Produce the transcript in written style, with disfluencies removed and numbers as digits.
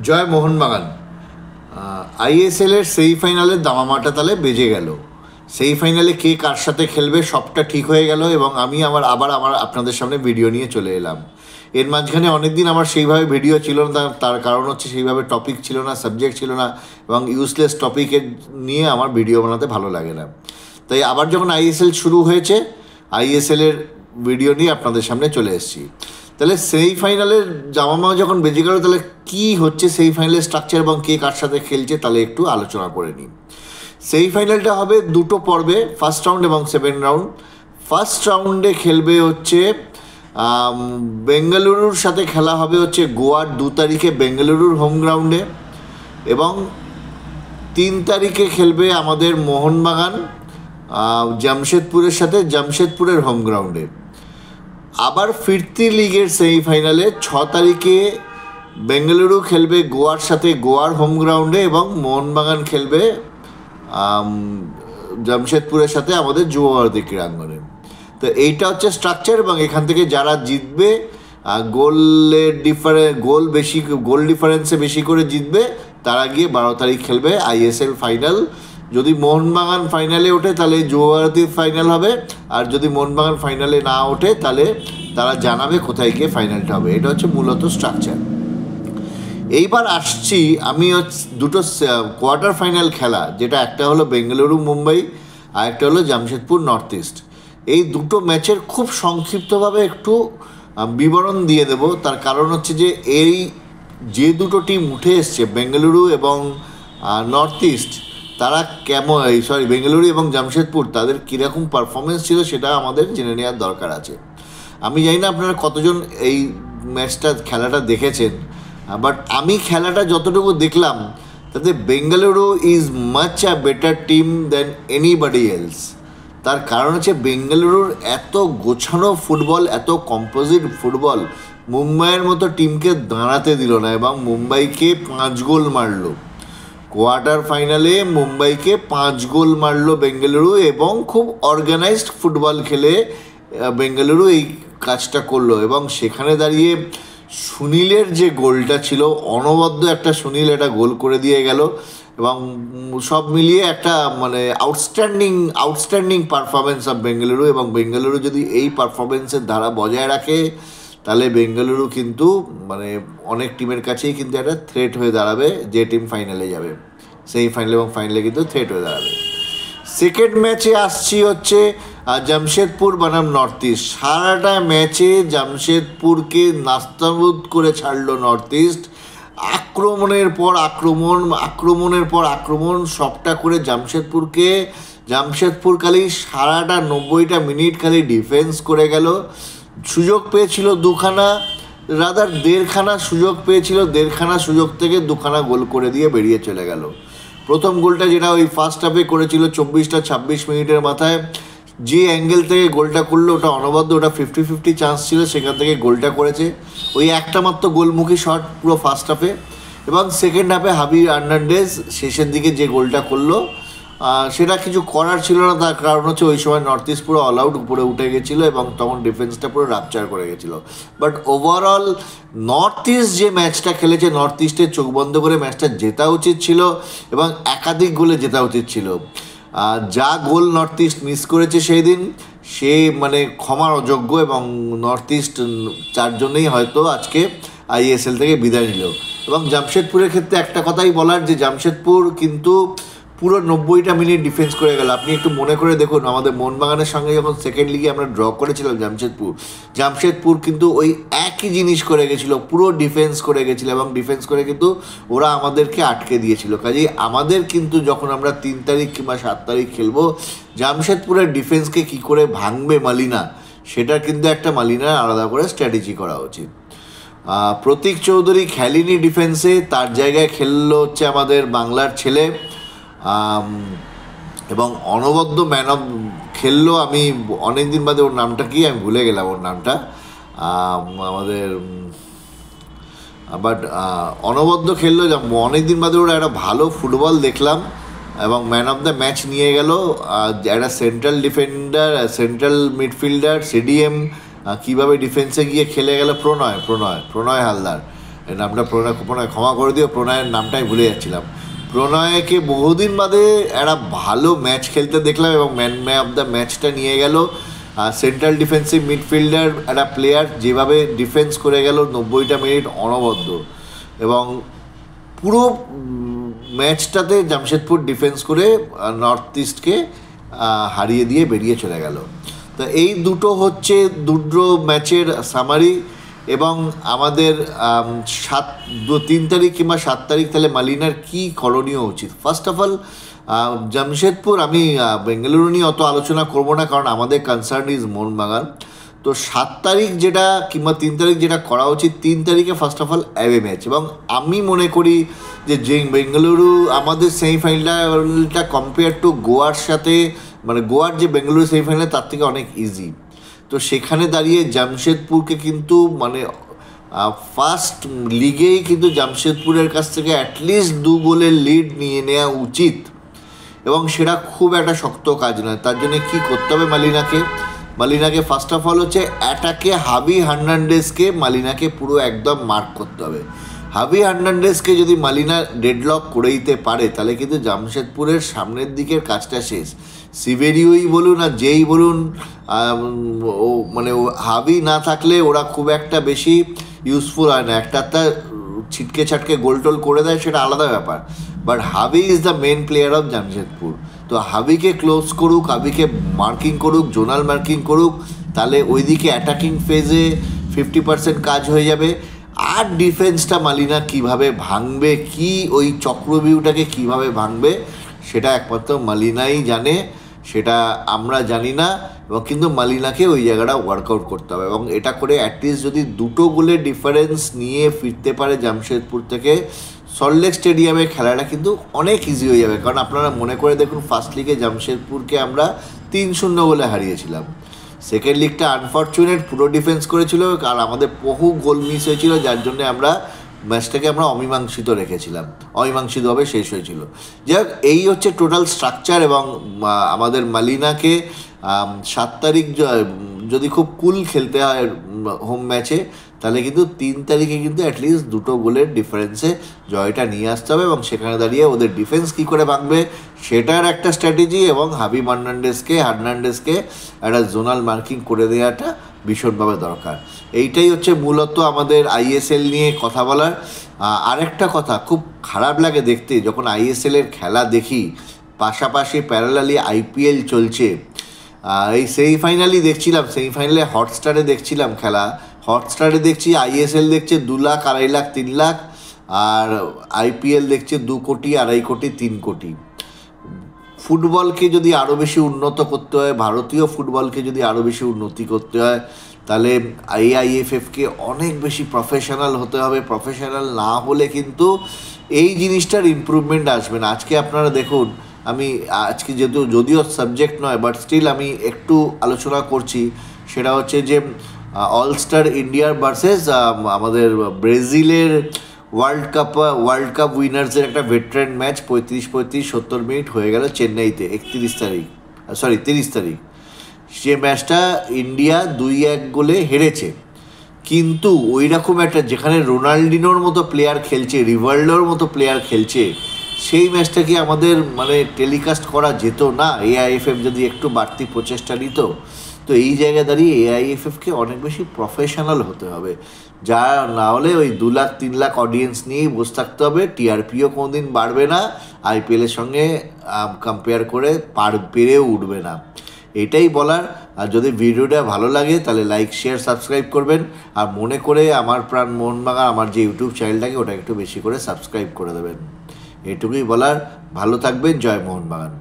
জয় মোহনবাগান। আইএসএলের সেমিফাইনালের দামামাটা তাহলে বেজে গেল। সেমিফাইনালে কে কার সাথে খেলবে সবটা ঠিক হয়ে গেল এবং আমি আবার আপনাদের সামনে ভিডিও নিয়ে চলে এলাম। এর মাঝখানে অনেক দিন আমার সেইভাবে ভিডিও ছিল না, তার কারণ হচ্ছে সেইভাবে টপিক ছিল না, সাবজেক্ট ছিল না এবং ইউজলেস টপিকের নিয়ে আমার ভিডিও বানাতে ভালো লাগে না। তাই আবার যখন আইএসএল শুরু হয়েছে, আইএসএলের ভিডিও নিয়ে আপনাদের সামনে চলে এসেছি। তাহলে সেমিফাইনালের জামামা যখন বেজে গেল, তাহলে কী হচ্ছে সেমিফাইনালের স্ট্রাকচার এবং কে কার সাথে খেলছে তাহলে একটু আলোচনা করে নিই। সেমিফাইনালটা হবে দুটো পর্বে, ফার্স্ট রাউন্ড এবং সেকেন্ড রাউন্ড। ফার্স্ট রাউন্ডে খেলবে হচ্ছে বেঙ্গালুরুর সাথে খেলা হবে হচ্ছে গোয়ার 2 তারিখে বেঙ্গালুরুর হোম গ্রাউন্ডে, এবং 3 তারিখে খেলবে আমাদের মোহনবাগান জামশেদপুরের সাথে জামশেদপুরের হোম গ্রাউন্ডে। আবার ফিরতি লিগের সেমিফাইনালে 6 তারিখে বেঙ্গালুরু খেলবে গোয়ার সাথে গোয়ার হোম গ্রাউন্ডে এবং মোহনবাগান খেলবে জামশেদপুরের সাথে আমাদের যুবভারতী ক্রীড়াঙ্গনে। তো এইটা হচ্ছে স্ট্রাকচার এবং এখান থেকে যারা জিতবে গোল ডিফারেন্সে বেশি করে জিতবে তারা গিয়ে 12 তারিখ খেলবে আইএসএল ফাইনাল। যদি মোহনবাগান ফাইনালে ওঠে তাহলে যুবভারতীর ফাইনাল হবে, আর যদি মোহনবাগান ফাইনালে না ওঠে তাহলে তারা জানাবে কোথায় গিয়ে ফাইনালটা হবে। এটা হচ্ছে মূলত স্ট্রাকচার। এইবার আসছি আমি দুটো কোয়ার্টার ফাইনাল খেলা, যেটা একটা হলো বেঙ্গালুরু মুম্বাই আর একটা হলো জামশেদপুর নর্থ ইস্ট। এই দুটো ম্যাচের খুব সংক্ষিপ্তভাবে একটু বিবরণ দিয়ে দেব। তার কারণ হচ্ছে যে এই যে দুটো টিম উঠে এসছে বেঙ্গালুরু এবং নর্থ ইস্ট, তারা বেঙ্গালুরু এবং জামশেদপুর তাদের কীরকম পারফরমেন্স ছিল সেটা আমাদের জেনে নেওয়ার দরকার আছে। আমি জানি না আপনারা কতজন এই খেলাটা দেখেছেন, বাট আমি খেলাটা যতটুকু দেখলাম তাতে Bengaluru is much a better team than anybody else. তার কারণ হচ্ছে বেঙ্গালুরুর এত গোছানো ফুটবল, এত কম্পোজিট ফুটবল মুম্বাইয়ের মতো টিমকে দাঁড়াতে দিল না এবং মুম্বাইকে 5 গোল মারল। কোয়ার্টার ফাইনালে মুম্বাইকে 5 গোল মারল বেঙ্গালুরু এবং খুব অর্গানাইজড ফুটবল খেলে বেঙ্গালুরু এই কাজটা করলো। এবং সেখানে দাঁড়িয়ে সুনীলের যে গোলটা ছিল, অনবদ্য একটা সুনীল একটা গোল করে দিয়ে গেল এবং সব মিলিয়ে একটা আউটস্ট্যান্ডিং পারফরমেন্স অফ বেঙ্গালুরু। এবং বেঙ্গালুরু যদি এই পারফরমেন্সের ধারা বজায় রাখে তাহলে বেঙ্গালুরু কিন্তু অনেক টিমের কাছেই কিন্তু একটা থ্রেট হয়ে দাঁড়াবে, যে টিম ফাইনালে যাবে সেমিফাইনাল এবং ফাইনালে কিন্তু থ্রেট হয়ে দাঁড়াবে। সেকেন্ড ম্যাচে আসছি হচ্ছে জামশেদপুর বনাম নর্থ ইস্ট। সারাটা ম্যাচে জামশেদপুরকে নাস্তানাবুদ করে ছাড়লো নর্থ ইস্ট। আক্রমণের পর আক্রমণ সবটা করে জামশেদপুর খালি সারাটা 90টা মিনিট খালি ডিফেন্স করে গেল। সুযোগ পেয়েছিল 2খানা, রাদার 1.5খানা সুযোগ পেয়েছিল, 1.5খানা সুযোগ থেকে 2খানা গোল করে দিয়ে বেরিয়ে চলে গেল। প্রথম গোলটা যেটা ওই ফার্স্ট হাফে করেছিল 24 মিনিটের মাথায়, যে অ্যাঙ্গেল থেকে গোলটা করলো ওটা অনবদ্য, ওটা 50-50 চান্স ছিল, সেখান থেকে গোলটা করেছে। ওই একটা মাত্র গোলমুখী শট পুরো ফার্স্ট হাফে। এবং সেকেন্ড হাফে হাবি আর্নান্ডেজ শেষের দিকে যে গোলটা করলো সেটা কিছু করার ছিল না। তার কারণ হচ্ছে ওই সময় নর্থ ইস্ট পুরো অল আউট উপরে উঠে গেছিলো এবং তখন ডিফেন্সটা পুরো রাপচার করে গেছিলো। বাট ওভারঅল নর্থ ইস্ট যে ম্যাচটা খেলেছে, নর্থ ইস্টের চোখ বন্ধ করে ম্যাচটা জেতা উচিত ছিল এবং একাধিক গোলে জেতা উচিত ছিল। যা গোল নর্থ ইস্ট মিস করেছে সেই দিন, সে ক্ষমার অযোগ্য এবং নর্থ ইস্ট যার জন্যই হয়তো আজকে আইএসএল থেকে বিদায় নিল। এবং জামশেদপুরের ক্ষেত্রে একটা কথাই বলার, যে জামশেদপুর কিন্তু পুরো 90টা মিনিট ডিফেন্স করে গেল। আপনি একটু মনে করে দেখুন, আমাদের মোহনবাগানের সঙ্গে যখন সেকেন্ড লিগে আমরা ড্র করেছিলাম জামশেদপুর কিন্তু ওই একই জিনিস করে গেছিলো, পুরো ডিফেন্স করে গেছিলো এবং ডিফেন্স করে কিন্তু ওরা আমাদেরকে আটকে দিয়েছিল। কাজেই আমাদের কিন্তু যখন আমরা 3 তারিখ কিংবা 7 তারিখ খেলবো, জামশেদপুরের ডিফেন্সকে কি করে ভাঙবে মালিনা, সেটা কিন্তু একটা মালিনার আলাদা করে স্ট্র্যাটেজি করা উচিত। প্রতীক চৌধুরী খেলেনি ডিফেন্সে, তার জায়গায় খেললো হচ্ছে আমাদের বাংলার ছেলে এবং অনবদ্য খেললো। আমি অনেক দিন বাদে ওর নামটা কি আমি ভুলে গেলাম ওর নামটা আমাদের, বাট অনবদ্য খেললো। অনেক দিন বাদে ওরা একটা ভালো ফুটবল দেখলাম এবং ম্যান অফ দ্য ম্যাচ নিয়ে গেল। একটা central defender, central midfielder, CDM কীভাবে ডিফেন্সে গিয়ে খেলে গেল, প্রণয় হালদার। এই নামটা প্রণয় ক্ষমা করে দিও, প্রণয়ের নামটাই ভুলে যাচ্ছিলাম। প্রণয়কে বহুদিন বাদে একটা ভালো ম্যাচ খেলতে দেখলাম এবং ম্যান অফ দ্য ম্যাচটা নিয়ে গেল। সেন্ট্রাল ডিফেন্সিভ মিডফিল্ডার একটা প্লেয়ার, যেভাবে ডিফেন্স করে গেল 90টা মিনিট অনবদ্য, এবং পুরো ম্যাচটাতে জামশেদপুর ডিফেন্স করে নর্থ ইস্টকে হারিয়ে দিয়ে বেরিয়ে চলে গেল। তো এই দুটো হচ্ছে দুটো ম্যাচের সামারি। এবং আমাদের 3 তারিখ কিংবা 7 তারিখ তাহলে মালিনার কী করণীয় উচিত? ফার্স্ট অফ অল জামশেদপুর, আমি বেঙ্গালুরু নিয়ে অত আলোচনা করবো না, কারণ আমাদের কনসার্ন ইজ মোহনবাগান। তো 7 তারিখ যেটা কিংবা 3 তারিখ যেটা করা উচিত, 3 তারিখে first of all away match. এবং আমি মনে করি যে বেঙ্গালুরু আমাদের সেমিফাইনালটা কম্পেয়ার টু গোয়ার সাথে, মানে গোয়ার যে বেঙ্গালুরু সেমিফাইনাল তার থেকে অনেক ইজি। তো সেখানে দাঁড়িয়ে জামশেদপুরকে কিন্তু মানে ফার্স্ট লিগেই কিন্তু জামশেদপুরের কাছ থেকে অ্যাটলিস্ট 2 গোলের লিড নিয়ে নেওয়া উচিত, এবং সেটা খুব একটা শক্ত কাজ নয়। তার জন্য কী করতে হবে মালিনাকে ফার্স্ট অফ অল হচ্ছে অ্যাটাকে হাবি হার্নান্ডেজকে মালিনাকে পুরো একদম মার্ক করতে হবে। হাবি হার্নান্ডেজকে যদি মালিনা ডেডলক করে দিতে পারে, তাহলে কিন্তু জামশেদপুরের সামনের দিকের কাজটা শেষ। সিভেরিওই বলুন আর যেই বলুন, ও মানে হাবি না থাকলে ওরা খুব একটা বেশি ইউজফুল হয় না। একটা ছিটকে ছাটকে গোল টোল করে দেয়, সেটা আলাদা ব্যাপার, but Javi is the main player of Jamshedpur. তো হাবিকে ক্লোজ করুক, হাবিকে মার্কিং করুক, জোনাল মার্কিং করুক, তাহলে ওইদিকে অ্যাটাকিং ফেজে 50% কাজ হয়ে যাবে। আর ডিফেন্সটা মালিনা কিভাবে ভাঙবে, কি ওই চক্রবিউটাকে কিভাবে ভাঙবে, সেটা একমাত্র মালিনাই জানে, সেটা আমরা জানি না। এবং কিন্তু মালিনাকে ওই জায়গাটা ওয়ার্কআউট করতে হবে, এবং এটা করে অ্যাটলিস্ট যদি 2 গোলের ডিফারেন্স নিয়ে ফিরতে পারে জামশেদপুর থেকে, সল্টলেক স্টেডিয়ামে খেলাটা কিন্তু অনেক ইজি হয়ে যাবে। কারণ আপনারা মনে করে দেখুন, ফার্স্ট লিগে জামশেদপুরকে আমরা 3-0 গোলে হারিয়েছিলাম। সেকেন্ড লিগটা আনফর্চুনেট, পুরো ডিফেন্স করেছিল আর আমাদের বহু গোল মিস হয়েছিল, যার জন্য আমরা ম্যাচটাকে আমরা অমীমাংসিত রেখেছিলাম, অমীমাংসিতভাবে শেষ হয়েছিল। যাই এই হচ্ছে টোটাল স্ট্রাকচার। এবং আমাদের মালিনাকে 7 তারিখ যদি খুব কুল খেলতে হয় হোম ম্যাচে, তাহলে কিন্তু 3 তারিখে কিন্তু অ্যাটলিস্ট 2 গোলের ডিফারেন্সে জয়টা নিয়ে আসতে হবে, এবং সেখানে দাঁড়িয়ে ওদের ডিফেন্স কী করে ভাঙবে সেটার একটা স্ট্র্যাটেজি, এবং হাবি হার্নান্ডেজকে একটা জোনাল মার্কিং করে দেওয়াটা ভীষণভাবে দরকার। এইটাই হচ্ছে মূলত আমাদের আইএসএল নিয়ে কথা বলার। আরেকটা কথা, খুব খারাপ লাগে দেখতে যখন আইএসএলের খেলা দেখি, পাশাপাশি প্যারালালি আইপিএল চলছে। এই সেমিফাইনালই দেখছিলাম, সেমিফাইনালে হটস্টারে দেখছিলাম খেলা, হটস্টারে দেখছি আইএসএল দেখছে 2 লাখ, 2.5 লাখ, 3 লাখ, আর আইপিএল দেখছে 2 কোটি, 2.5 কোটি, 3 কোটি। ফুটবলকে যদি আরও বেশি উন্নত করতে হয়, ভারতীয় ফুটবলকে যদি আরও বেশি উন্নতি করতে হয়, তাহলে আইআইএফএফকে অনেক বেশি প্রফেশনাল হতে হবে। প্রফেশনাল না হলে কিন্তু এই জিনিসটার ইমপ্রুভমেন্ট আসবে না। আজকে আপনারা দেখুন, আমি আজকে যদিও সাবজেক্ট নয়, বাট স্টিল আমি একটু আলোচনা করছি, সেটা হচ্ছে যে অলস্টার ইন্ডিয়ার ভার্সেস আমাদের ব্রাজিলের ওয়ার্ল্ড কাপ উইনার্সের একটা ভেটারেন ম্যাচ 35-70 মিনিট হয়ে গেল চেন্নাইতে 30 তারিখ। সে ম্যাচটা ইন্ডিয়া 2-1 গোলে হেরেছে, কিন্তু ওই রকম একটা যেখানে রোনাল্ডিনোর মতো প্লেয়ার খেলছে, রিভাল্ডোর মতো প্লেয়ার খেলছে, সেই ম্যাচটা কি আমাদের মানে টেলিকাস্ট করা যেত না? এআইএফএফ যদি একটু বাড়তি প্রচেষ্টা নিত। তো এই জায়গায় দাঁড়িয়ে এআইএফএফকে অনেক বেশি প্রফেশনাল হতে হবে, যা না হলে ওই 2 লাখ 3 লাখ অডিয়েন্স নিয়েই বসে থাকতে হবে। টিআরপিও কোনোদিন বাড়বে না, আইপিএলের সঙ্গে কম্পেয়ার করে পেরেও উঠবে না। এটাই বলার। আর যদি ভিডিওটা ভালো লাগে তাহলে লাইক, শেয়ার, সাবস্ক্রাইব করবেন। আর মনে করে আমার প্রাণ মোহনবাগান, আমার যে ইউটিউব চ্যানেলটাকে ওটা একটু বেশি করে সাবস্ক্রাইব করে দেবেন। এটুকুই বলার। ভালো থাকবেন। জয় মোহনবাগান।